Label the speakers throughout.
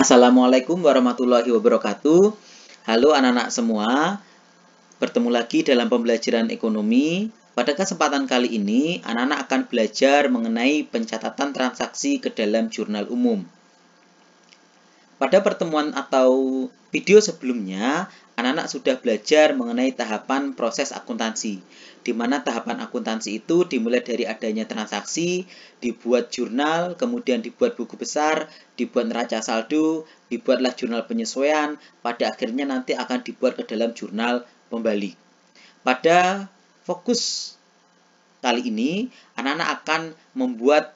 Speaker 1: Assalamualaikum warahmatullahi wabarakatuh. Halo anak-anak semua, bertemu lagi dalam pembelajaran ekonomi. Pada kesempatan kali ini, anak-anak akan belajar mengenai pencatatan transaksi ke dalam jurnal umum. Pada pertemuan atau video sebelumnya, anak-anak sudah belajar mengenai tahapan proses akuntansi, di mana tahapan akuntansi itu dimulai dari adanya transaksi, dibuat jurnal, kemudian dibuat buku besar, dibuat neraca saldo, dibuatlah jurnal penyesuaian, pada akhirnya nanti akan dibuat ke dalam jurnal pembalik. Pada fokus kali ini, anak-anak akan membuat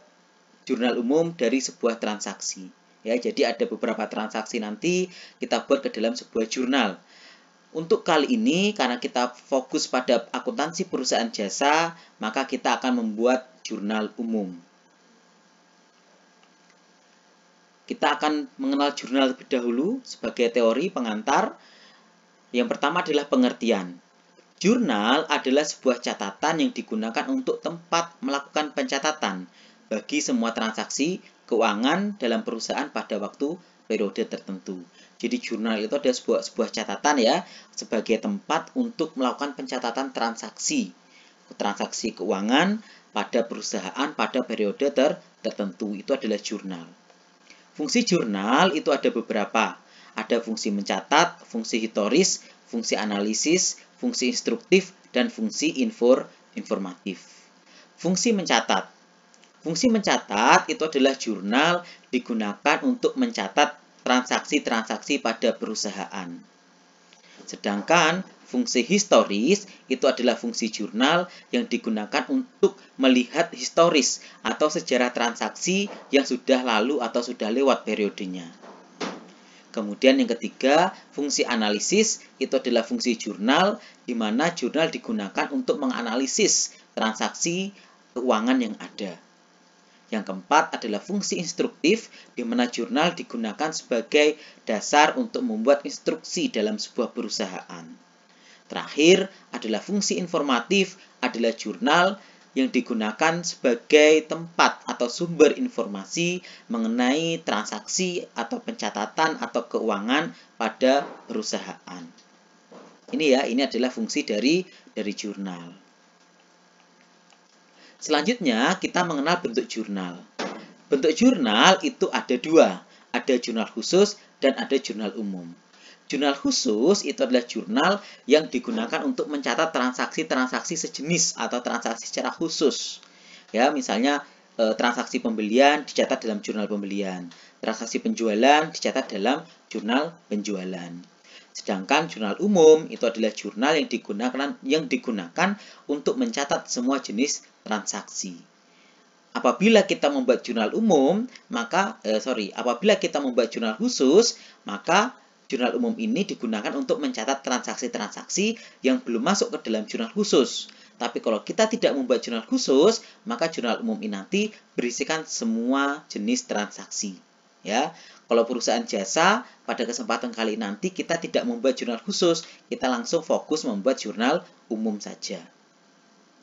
Speaker 1: jurnal umum dari sebuah transaksi. Ya, jadi ada beberapa transaksi nanti kita buat ke dalam sebuah jurnal. Untuk kali ini, karena kita fokus pada akuntansi perusahaan jasa, maka kita akan membuat jurnal umum. Kita akan mengenal jurnal terlebih dahulu sebagai teori pengantar. Yang pertama adalah pengertian. Jurnal adalah sebuah catatan yang digunakan untuk tempat melakukan pencatatan bagi semua transaksi keuangan dalam perusahaan pada waktu periode tertentu. Jadi jurnal itu ada sebuah catatan ya, sebagai tempat untuk melakukan pencatatan transaksi keuangan pada perusahaan pada periode tertentu. Itu adalah jurnal. Fungsi jurnal itu ada beberapa. Ada fungsi mencatat, fungsi historis, fungsi analisis, fungsi instruktif, dan fungsi informatif. Fungsi mencatat. Fungsi mencatat itu adalah jurnal digunakan untuk mencatat transaksi-transaksi pada perusahaan. Sedangkan fungsi historis itu adalah fungsi jurnal yang digunakan untuk melihat historis atau sejarah transaksi yang sudah lalu atau sudah lewat periodenya. Kemudian yang ketiga, fungsi analisis itu adalah fungsi jurnal di mana jurnal digunakan untuk menganalisis transaksi keuangan yang ada. Yang keempat adalah fungsi instruktif, di mana jurnal digunakan sebagai dasar untuk membuat instruksi dalam sebuah perusahaan. Terakhir adalah fungsi informatif, adalah jurnal yang digunakan sebagai tempat atau sumber informasi mengenai transaksi atau pencatatan atau keuangan pada perusahaan. Ini adalah fungsi dari jurnal. Selanjutnya, kita mengenal bentuk jurnal. Bentuk jurnal itu ada dua. Ada jurnal khusus dan ada jurnal umum. Jurnal khusus itu adalah jurnal yang digunakan untuk mencatat transaksi-transaksi sejenis atau transaksi secara khusus. Ya, misalnya transaksi pembelian dicatat dalam jurnal pembelian. Transaksi penjualan dicatat dalam jurnal penjualan. Sedangkan jurnal umum itu adalah jurnal yang digunakan untuk mencatat semua jenis transaksi. Apabila kita membuat jurnal umum, apabila kita membuat jurnal khusus, maka jurnal umum ini digunakan untuk mencatat transaksi-transaksi yang belum masuk ke dalam jurnal khusus. Tapi kalau kita tidak membuat jurnal khusus, maka jurnal umum ini nanti berisikan semua jenis transaksi. Ya, kalau perusahaan jasa, pada kesempatan kali nanti kita tidak membuat jurnal khusus, kita langsung fokus membuat jurnal umum saja.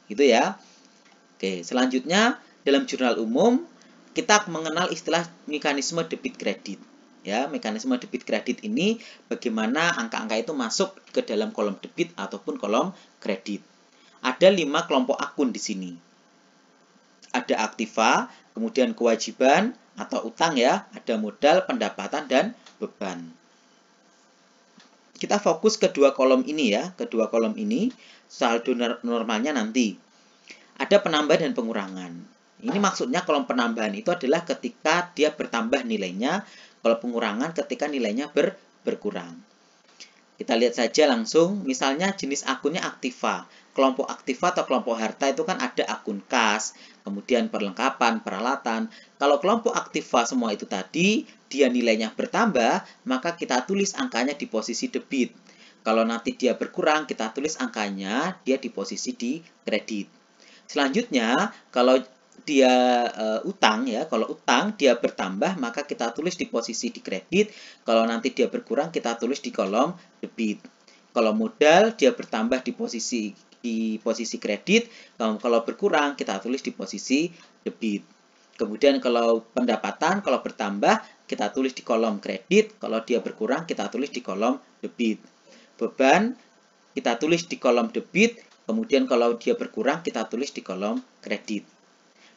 Speaker 1: Gitu ya. Oke, selanjutnya dalam jurnal umum kita mengenal istilah mekanisme debit kredit. Ya, mekanisme debit kredit ini bagaimana angka-angka itu masuk ke dalam kolom debit ataupun kolom kredit. Ada 5 kelompok akun di sini. Ada aktiva, kemudian kewajiban atau utang ya, ada modal, pendapatan, dan beban. Kita fokus ke dua kolom ini ya, kedua kolom ini, saldo normalnya nanti. Ada penambahan dan pengurangan. Ini maksudnya kolom penambahan itu adalah ketika dia bertambah nilainya, kalau pengurangan ketika nilainya berkurang. Kita lihat saja langsung, misalnya jenis akunnya aktiva. Kelompok aktiva atau kelompok harta itu kan ada akun kas, kemudian perlengkapan, peralatan. Kalau kelompok aktiva semua itu tadi, dia nilainya bertambah, maka kita tulis angkanya di posisi debit. Kalau nanti dia berkurang, kita tulis angkanya dia di posisi di kredit. Selanjutnya, kalau dia utang ya, kalau utang dia bertambah maka kita tulis di posisi di kredit, kalau nanti dia berkurang kita tulis di kolom debit. Kalau modal dia bertambah di posisi kredit, kalau berkurang kita tulis di posisi debit. Kemudian kalau pendapatan kalau bertambah kita tulis di kolom kredit, kalau dia berkurang kita tulis di kolom debit. Beban kita tulis di kolom debit, kemudian kalau dia berkurang kita tulis di kolom kredit.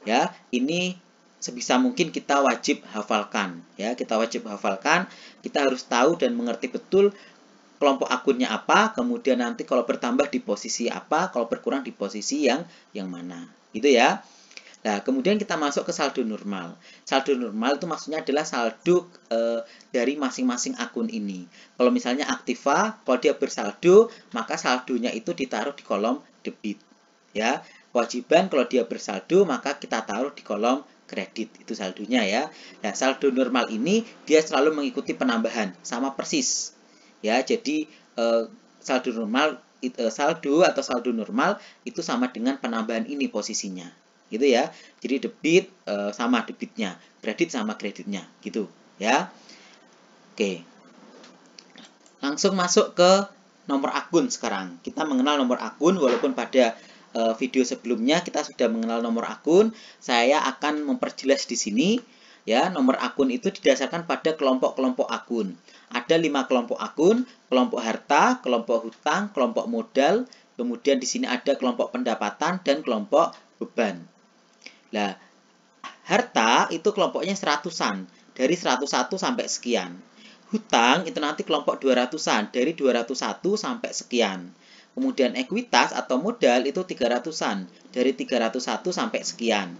Speaker 1: Ya, ini sebisa mungkin kita wajib hafalkan. Ya, kita wajib hafalkan, kita harus tahu dan mengerti betul kelompok akunnya apa, kemudian nanti kalau bertambah di posisi apa, kalau berkurang di posisi yang mana. Gitu ya. Nah, kemudian kita masuk ke saldo normal. Saldo normal itu maksudnya adalah saldo dari masing-masing akun ini. Kalau misalnya Aktiva, kalau dia bersaldo, maka saldonya itu ditaruh di kolom debit. Ya, kewajiban kalau dia bersaldo, maka kita taruh di kolom kredit. Itu saldonya ya. Nah, saldo normal ini dia selalu mengikuti penambahan, sama persis. Ya, jadi saldo normal, saldo atau saldo normal itu sama dengan penambahan ini posisinya. Gitu ya. Jadi debit sama debitnya, kredit sama kreditnya, gitu ya. Oke. Langsung masuk ke nomor akun sekarang. Kita mengenal nomor akun walaupun pada video sebelumnya kita sudah mengenal nomor akun. Saya akan memperjelas di sini ya. Nomor akun itu didasarkan pada kelompok-kelompok akun. Ada 5 kelompok akun, kelompok harta, kelompok hutang, kelompok modal, kemudian di sini ada kelompok pendapatan dan kelompok beban. Nah, harta itu kelompoknya seratusan, dari 101 sampai sekian. Hutang itu nanti kelompok 200-an, dari 201 sampai sekian. Kemudian ekuitas atau modal itu 300-an, dari 301 sampai sekian.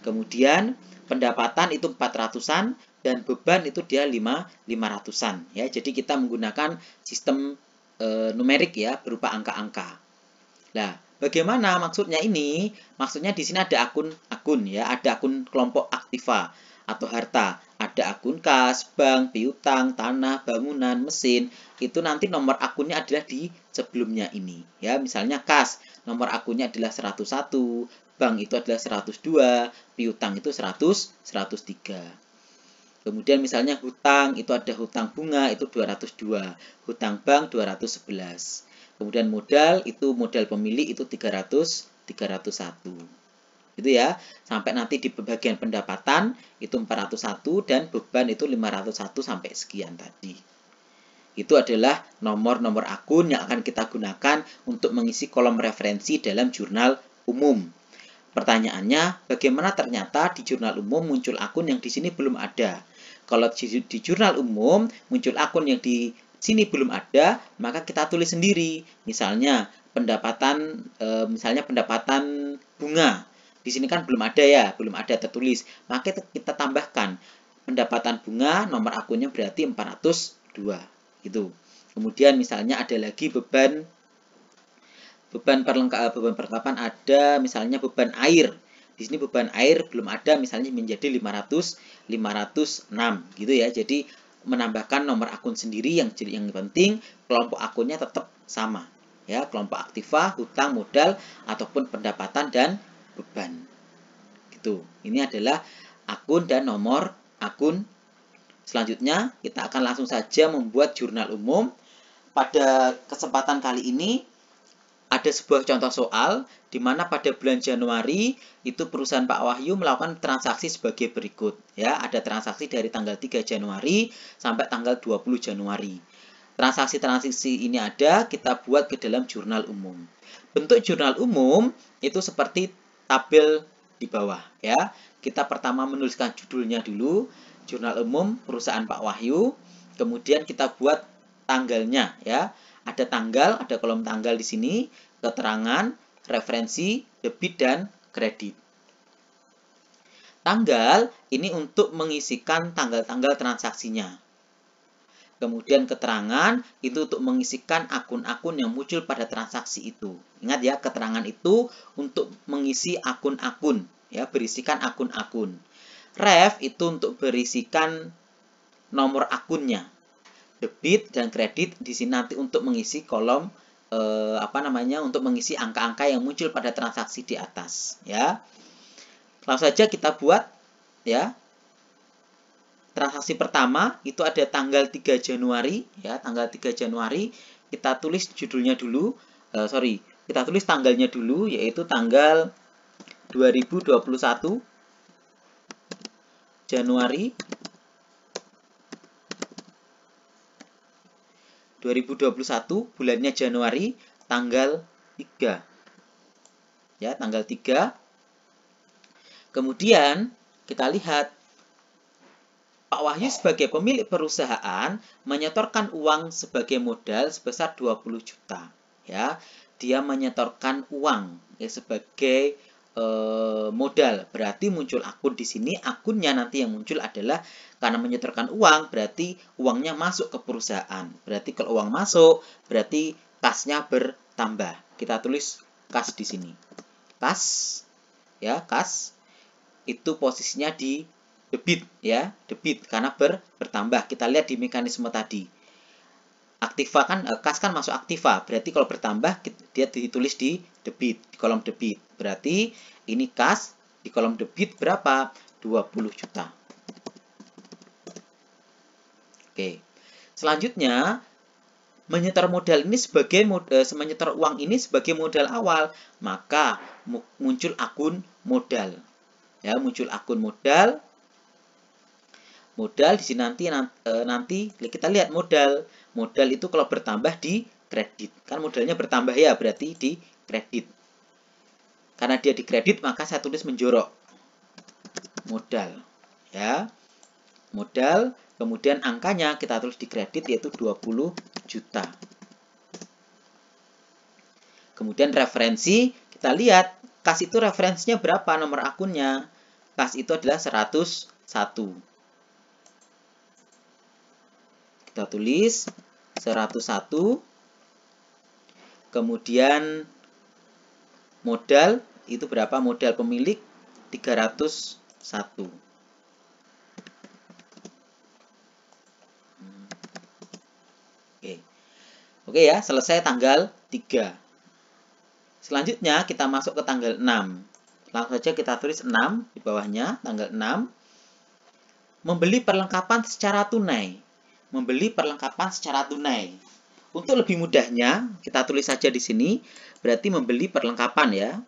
Speaker 1: Kemudian pendapatan itu 400-an, dan beban itu dia 500-an. Ya, jadi kita menggunakan sistem numerik ya, berupa angka-angka. Nah, bagaimana maksudnya ini? Maksudnya di sini ada akun ya, ada akun kelompok Aktiva atau harta, ada akun kas, bank, piutang, tanah, bangunan, mesin. Itu nanti nomor akunnya adalah di sebelumnya ini. Ya, misalnya kas, nomor akunnya adalah 101, bank itu adalah 102, piutang itu 100, 103. Kemudian misalnya hutang, itu ada hutang bunga itu 202, hutang bank 211. Kemudian modal itu modal pemilik itu 301. Gitu ya. Sampai nanti di bagian pendapatan itu 401 dan beban itu 501 sampai sekian tadi. Itu adalah nomor-nomor akun yang akan kita gunakan untuk mengisi kolom referensi dalam jurnal umum. Pertanyaannya, bagaimana ternyata di jurnal umum muncul akun yang di sini belum ada? Kalau di jurnal umum muncul akun yang di sini belum ada, maka kita tulis sendiri. Misalnya pendapatan bunga. Di sini kan belum ada ya, belum ada tertulis. Maka kita tambahkan pendapatan bunga, nomor akunnya berarti 402 gitu. Kemudian misalnya ada lagi beban perlengkapan ada misalnya beban air. Di sini beban air belum ada, misalnya menjadi 506 gitu ya. Jadi menambahkan nomor akun sendiri yang penting kelompok akunnya tetap sama ya, kelompok Aktiva, hutang, modal ataupun pendapatan dan beban. Gitu. Ini adalah akun dan nomor akun. Selanjutnya kita akan langsung saja membuat jurnal umum. Pada kesempatan kali ini ada sebuah contoh soal di mana pada bulan Januari itu perusahaan Pak Wahyu melakukan transaksi sebagai berikut ya. Ada transaksi dari tanggal 3 Januari sampai tanggal 20 Januari. Transaksi-transaksi ini ada, kita buat ke dalam jurnal umum. Bentuk jurnal umum itu seperti tabel di bawah ya. Kita pertama menuliskan judulnya dulu, jurnal umum perusahaan Pak Wahyu. Kemudian kita buat tanggalnya ya. Ada tanggal, ada kolom tanggal di sini, keterangan, referensi, debit, dan kredit. Tanggal ini untuk mengisikan tanggal-tanggal transaksinya. Kemudian keterangan itu untuk mengisikan akun-akun yang muncul pada transaksi itu. Ingat ya, keterangan itu untuk mengisi akun-akun, ya, berisikan akun-akun. Ref itu untuk berisikan nomor akunnya. Debit dan kredit di sini nanti untuk mengisi kolom untuk mengisi angka-angka yang muncul pada transaksi di atas ya. Langsung saja kita buat ya. Transaksi pertama itu ada tanggal 3 Januari ya, tanggal 3 Januari kita tulis judulnya dulu. Kita tulis tanggalnya dulu yaitu tanggal 2021 Januari 2021 bulannya Januari tanggal 3. Ya, tanggal 3. Kemudian kita lihat Pak Wahyu sebagai pemilik perusahaan menyetorkan uang sebagai modal sebesar 20 juta. Ya, dia menyetorkan uang ya, sebagai modal. Berarti muncul akun di sini. Akunnya nanti yang muncul adalah karena menyetorkan uang, berarti uangnya masuk ke perusahaan. Berarti kalau uang masuk, berarti kasnya bertambah. Kita tulis kas di sini. Kas, ya, kas itu posisinya di debit, ya, debit karena bertambah. Kita lihat di mekanisme tadi. Aktiva kan, kas kan masuk aktiva, berarti kalau bertambah dia ditulis di debit, di kolom debit. Berarti ini kas di kolom debit berapa? 20 juta. Oke. Selanjutnya, menyetor modal ini sebagai menyetor uang ini sebagai modal awal, maka muncul akun modal. Ya, muncul akun modal. Modal di sini nanti kita lihat modal. Modal itu kalau bertambah di kredit. Kan modalnya bertambah ya, berarti di kredit. Karena dia di kredit, maka saya tulis menjorok. Modal. Ya. Modal, kemudian angkanya kita tulis di kredit yaitu 20 juta. Kemudian referensi, kita lihat kas itu referensinya berapa, nomor akunnya. Kas itu adalah 101. Kita tulis 101. Kemudian modal itu berapa? Modal pemilik 301. Oke ya, selesai tanggal 3. Selanjutnya kita masuk ke tanggal 6. Langsung saja kita tulis 6 di bawahnya, tanggal 6. Membeli perlengkapan secara tunai. Membeli perlengkapan secara tunai. Untuk lebih mudahnya, kita tulis saja di sini, berarti membeli perlengkapan ya.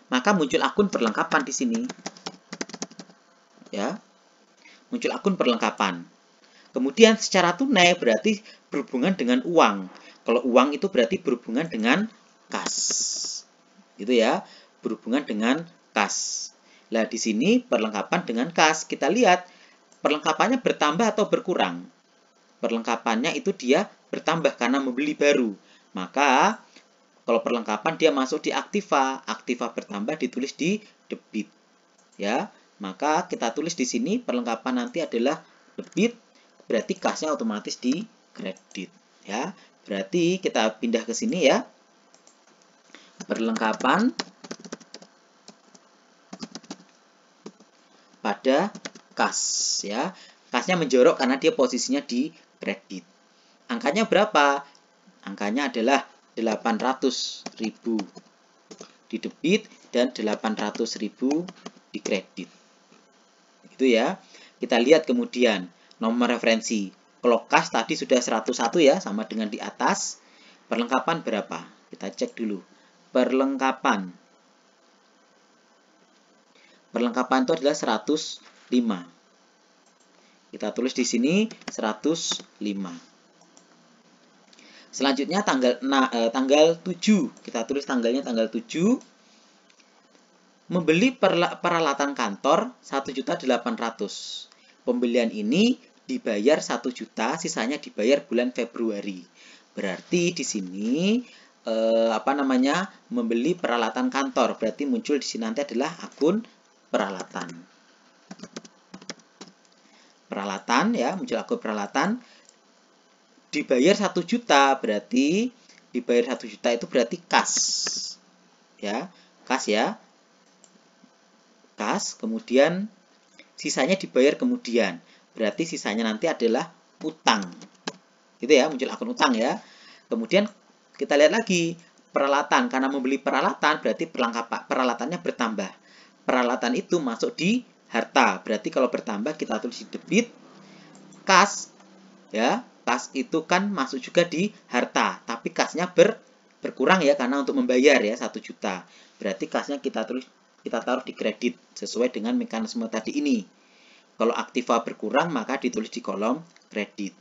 Speaker 1: Maka muncul akun perlengkapan di sini. Ya. Muncul akun perlengkapan. Kemudian secara tunai berarti berhubungan dengan uang. Kalau uang itu berarti berhubungan dengan kas. Gitu ya, berhubungan dengan kas. Nah, di sini perlengkapan dengan kas. Kita lihat perlengkapannya bertambah atau berkurang. Perlengkapannya itu dia bertambah karena membeli baru. Maka kalau perlengkapan dia masuk di aktiva. Aktiva bertambah ditulis di debit. Ya, maka kita tulis di sini perlengkapan nanti adalah debit. Berarti kasnya otomatis di kredit. Ya, berarti kita pindah ke sini ya. Perlengkapan pada kas ya. Kasnya menjorok karena dia posisinya di kredit. Angkanya berapa? Angkanya adalah 800.000 di debit dan 800.000 di kredit. Itu ya. Kita lihat kemudian nomor referensi. Kalau kas tadi sudah 101 ya, sama dengan di atas. Perlengkapan berapa? Kita cek dulu. Perlengkapan. Perlengkapan itu adalah 105. Kita tulis di sini 105. Selanjutnya tanggal 7. Kita tulis tanggalnya tanggal 7. Membeli peralatan kantor 1.800.000. Pembelian ini dibayar 1 juta, sisanya dibayar bulan Februari. Berarti di sini membeli peralatan kantor. Berarti muncul di sini nanti adalah akun peralatan. Peralatan ya, muncul akun peralatan. Dibayar 1 juta, berarti dibayar 1 juta itu berarti kas. Ya, kas ya. Kas, kemudian sisanya dibayar kemudian. Berarti sisanya nanti adalah utang. Gitu ya, muncul akun utang ya. Kemudian kita lihat lagi peralatan. Karena membeli peralatan berarti peralatannya bertambah. Peralatan itu masuk di harta. Berarti kalau bertambah kita tulis di debit. Kas ya, kas itu kan masuk juga di harta, tapi kasnya berkurang ya karena untuk membayar ya 1 juta. Berarti kasnya kita taruh di kredit sesuai dengan mekanisme tadi ini. Kalau aktiva berkurang maka ditulis di kolom kredit.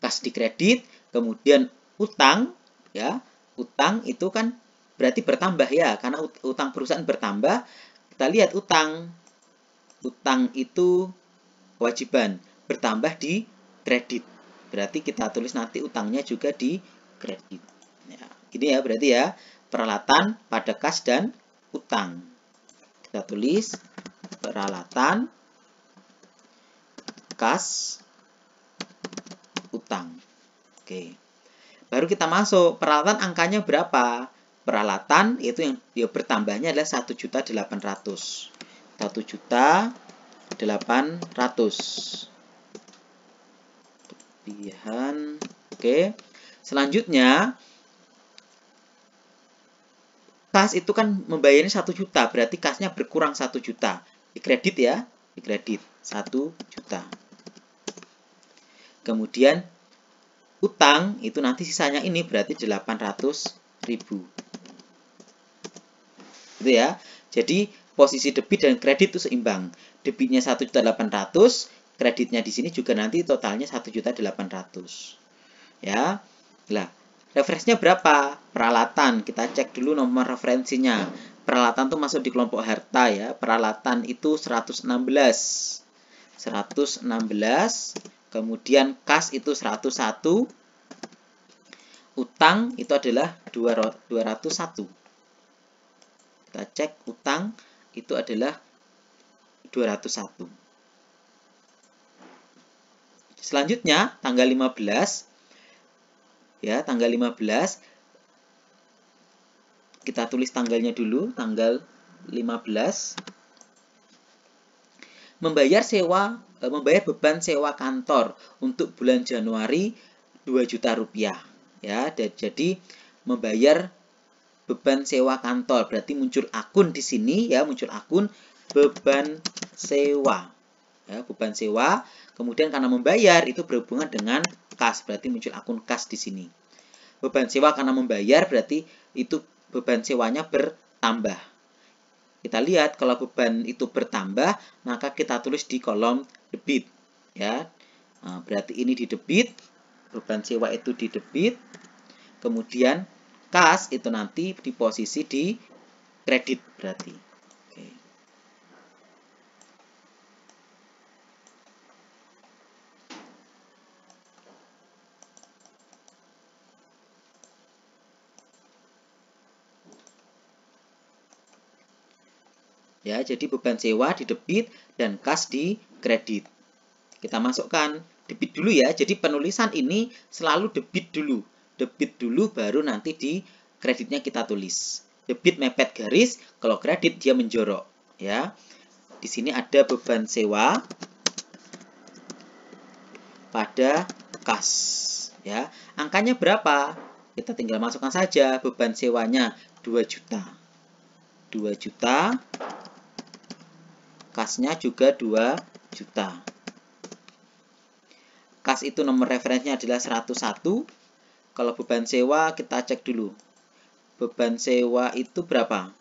Speaker 1: kas di kredit, kemudian utang, ya, utang itu kan berarti bertambah ya, karena utang perusahaan bertambah. Kita lihat utang itu kewajiban, bertambah di kredit. Berarti kita tulis nanti utangnya juga di kredit. Ya, gini ya berarti ya, peralatan pada kas dan utang. Kita tulis peralatan, kas, utang. Oke. Baru kita masuk, peralatan angkanya berapa? Peralatan itu yang bertambahnya adalah 1.800.000. 1.800.000. Lebihan. Oke. Selanjutnya, kas itu kan membayarnya 1 juta, berarti kasnya berkurang 1 juta. Di kredit ya, di kredit 1 juta. Kemudian utang itu nanti sisanya ini berarti 800.000. Gitu ya. Jadi posisi debit dan kredit itu seimbang. Debitnya 1.800.000, kreditnya di sini juga nanti totalnya 1.800.000. Ya. Nah, referensinya berapa? Peralatan. Kita cek dulu nomor referensinya. Peralatan itu masuk di kelompok harta ya. Peralatan itu 116. 116. Kemudian kas itu 101. Utang itu adalah 201. Kita cek utang itu adalah 201. Selanjutnya tanggal 15. Ya, tanggal 15. Kita tulis tanggalnya dulu, tanggal 15. Membayar beban sewa kantor untuk bulan Januari 2 juta rupiah. Ya, jadi membayar beban sewa kantor berarti muncul akun di sini ya, muncul akun beban sewa. Ya, beban sewa. Kemudian karena membayar itu berhubungan dengan kas, berarti muncul akun kas di sini. Beban sewa karena membayar berarti itu beban sewanya bertambah. Kita lihat kalau beban itu bertambah, maka kita tulis di kolom debit. Ya, nah, berarti ini di debit, beban sewa itu di debit. Kemudian kas itu nanti di posisi di kredit berarti. Oke. Ya, jadi beban sewa di debit dan kas di kredit. Kita masukkan debit dulu ya. Jadi penulisan ini selalu debit dulu. Debit dulu baru nanti di kreditnya kita tulis. Debit mepet garis, kalau kredit dia menjorok, ya. Di sini ada beban sewa pada kas, ya. Angkanya berapa? Kita tinggal masukkan saja beban sewanya 2 juta. 2 juta. Kasnya juga 2 juta. Kas itu nomor referensinya adalah 101. Kalau beban sewa kita cek dulu. Beban sewa itu berapa?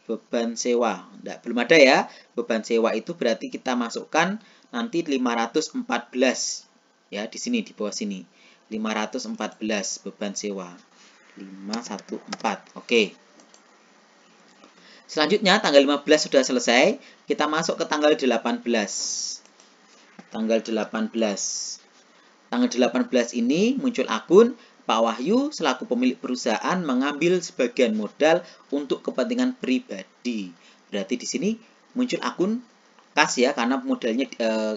Speaker 1: Beban sewa. Belum ada ya. Beban sewa itu berarti kita masukkan nanti 514. Ya, di sini di bawah sini. 514 beban sewa. 514. Oke. Selanjutnya tanggal 15 sudah selesai, kita masuk ke tanggal 18. Tanggal 18. Tanggal 18 ini muncul akun Pak Wahyu selaku pemilik perusahaan mengambil sebagian modal untuk kepentingan pribadi. Berarti di sini muncul akun kas ya, karena modalnya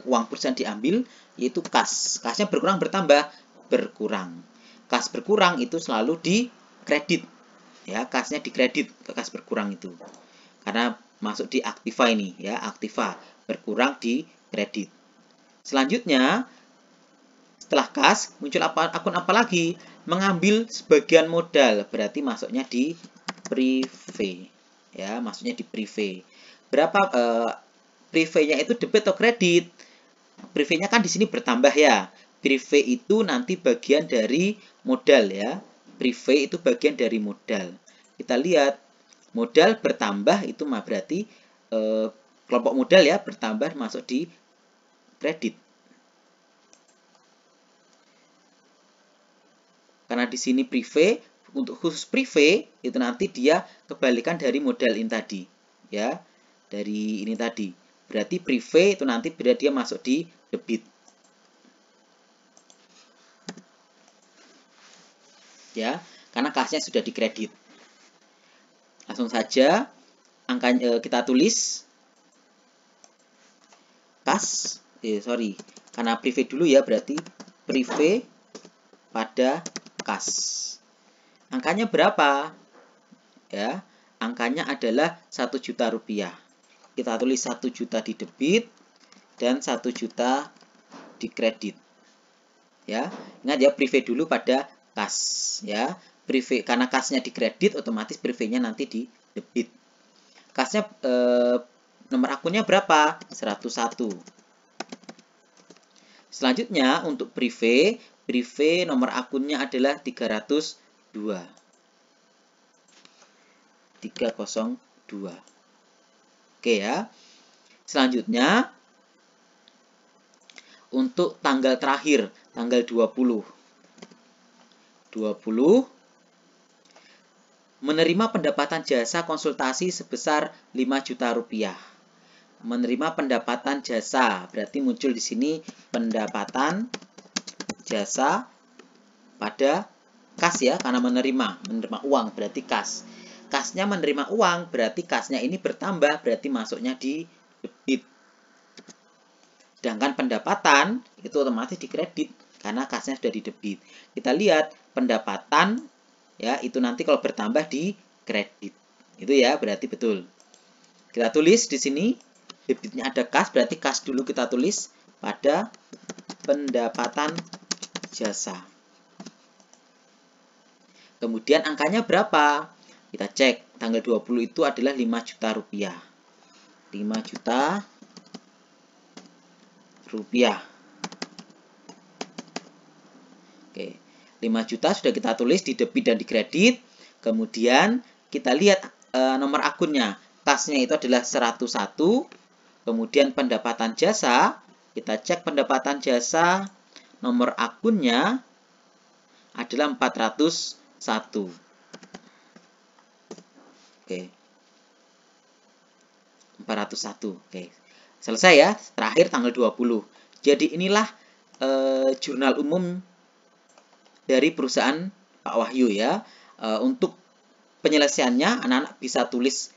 Speaker 1: uang perusahaan diambil, yaitu kas. Kasnya berkurang bertambah? Berkurang. Kas berkurang itu selalu di kredit. Ya, kasnya di kredit, kas berkurang itu. Karena masuk di aktiva ini ya, aktiva berkurang di kredit. Selanjutnya setelah kas muncul akun apa lagi? Mengambil sebagian modal, berarti masuknya di prive. Ya, masuknya di prive. Berapa prive-nya itu debit atau kredit? Prive-nya kan di sini bertambah ya. Prive itu nanti bagian dari modal ya. Prive itu bagian dari modal. Kita lihat modal bertambah itu berarti kelompok modal ya bertambah masuk di kredit. Karena di sini privé, untuk khusus privé itu nanti dia kebalikan dari modal ini tadi, ya. Dari ini tadi. Berarti privé itu nanti berarti dia masuk di debit. Ya, karena kasnya sudah dikredit. Langsung saja angkanya kita tulis kas, karena privé dulu ya, berarti privé pada kas. Angkanya berapa? Ya, angkanya adalah 1 juta rupiah. Kita tulis 1 juta di debit dan 1 juta di kredit. Ya, ingat ya, privé dulu pada kas, ya. Privé karena kasnya di kredit, otomatis privénya nanti di debit. Kasnya nomor akunnya berapa? 101. Selanjutnya untuk privé nomor akunnya adalah 302. 302. Oke ya. Selanjutnya untuk tanggal terakhir, tanggal 20 menerima pendapatan jasa konsultasi sebesar 5 juta rupiah. Menerima pendapatan jasa, berarti muncul di sini pendapatan jasa pada kas ya, karena menerima uang berarti kas. Kasnya menerima uang, berarti kasnya ini bertambah, berarti masuknya di debit. Sedangkan pendapatan itu otomatis dikredit karena kasnya sudah di debit. Kita lihat pendapatan ya, itu nanti kalau bertambah di kredit. Itu ya, berarti betul. Kita tulis di sini debitnya ada kas, berarti kas dulu kita tulis pada pendapatan jasa. Kemudian angkanya berapa? Kita cek, tanggal 20 itu adalah 5 juta rupiah. 5 juta rupiah. Oke, 5 juta sudah kita tulis di debit dan di kredit. Kemudian kita lihat nomor akunnya. Kasnya itu adalah 101. Kemudian pendapatan jasa, kita cek pendapatan jasa, nomor akunnya adalah 401. Oke. 401. Oke. Selesai ya, terakhir tanggal 20. Jadi inilah jurnal umum dari perusahaan Pak Wahyu ya. Untuk penyelesaiannya anak-anak bisa tulis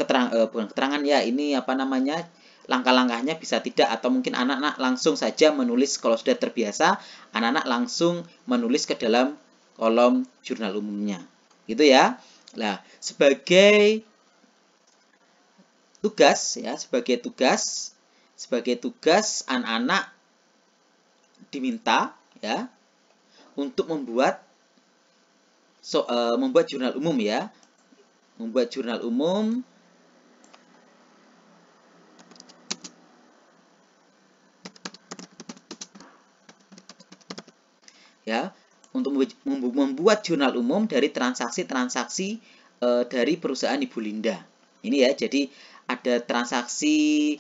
Speaker 1: bukan keterangan ya, ini apa namanya, langkah-langkahnya bisa tidak, atau mungkin anak-anak langsung saja menulis. Kalau sudah terbiasa, anak-anak langsung menulis ke dalam kolom jurnal umumnya gitu ya. Nah, sebagai tugas ya, sebagai tugas anak-anak diminta ya untuk membuat jurnal umum ya. Membuat jurnal umum ya, untuk membuat jurnal umum dari transaksi-transaksi dari perusahaan Ibu Linda. Ini ya, jadi ada transaksi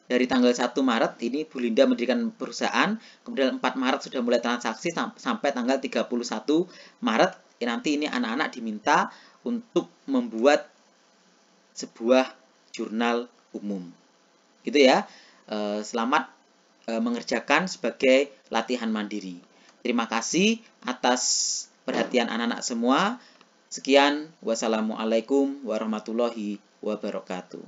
Speaker 1: dari tanggal 1 Maret ini Bu Linda mendirikan perusahaan, kemudian 4 Maret sudah mulai transaksi sampai tanggal 31 Maret. Nanti ini anak-anak diminta untuk membuat sebuah jurnal umum. Gitu ya. Selamat mengerjakan sebagai latihan mandiri. Terima kasih atas perhatian anak-anak semua. Sekian, wassalamualaikum warahmatullahi wabarakatuh.